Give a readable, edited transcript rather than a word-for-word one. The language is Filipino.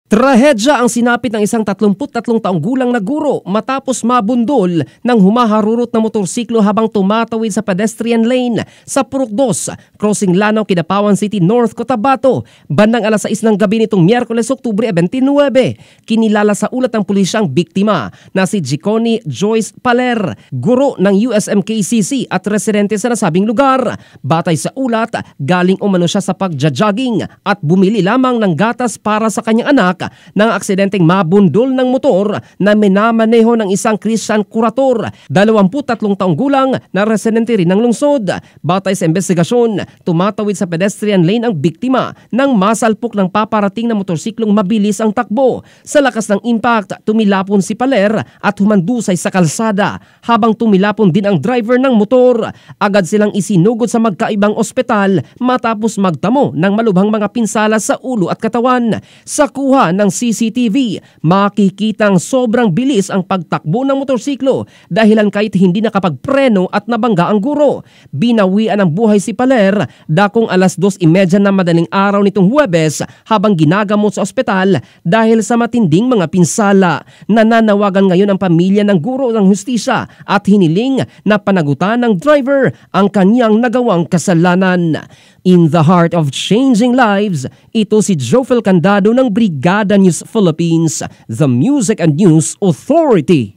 Trahedya ang sinapit ng isang 33 taong gulang na guro matapos mabundol ng humaharurot na motorsiklo habang tumatawid sa pedestrian lane sa Purok 2, Crossing Lanao, Kidapawan City North, Cotabato, bandang alas 6 ng gabi nitong Miyerkules, Oktubre 29. Kinilala sa ulat ng pulisya ang biktima na si Jiconi Joyce Paler, guro ng USMKCC at residente sa nasabing lugar. Batay sa ulat, galing umano siya sa pagja-jogging at bumili lamang ng gatas para sa kanyang anak ng aksidenteng mabundol ng motor na minamaneho ng isang Christian kurator, 23 taong gulang na residente rin ng lungsod. Batay sa investigasyon, tumatawid sa pedestrian lane ang biktima nang masalpok ng paparating na motorsiklong mabilis ang takbo. Sa lakas ng impact, tumilapon si Paler at humandusay sa kalsada habang tumilapon din ang driver ng motor. Agad silang isinugod sa magkaibang ospital matapos magtamo ng malubhang mga pinsala sa ulo at katawan. Sa kuha ng CCTV, makikitang sobrang bilis ang pagtakbo ng motorsiklo dahilan kahit hindi nakapagpreno at nabangga ang guro. Binawian ng buhay si Paler dakong alas 2:30 na madaling araw nitong Huwebes habang ginagamot sa ospital dahil sa matinding mga pinsala. Nananawagan ngayon ang pamilya ng guro ng hustisya at hiniling na panagutan ng driver ang kanyang nagawang kasalanan. In the heart of changing lives, ito si Jofel Candado ng Brigada News Philippines, the Music and News Authority.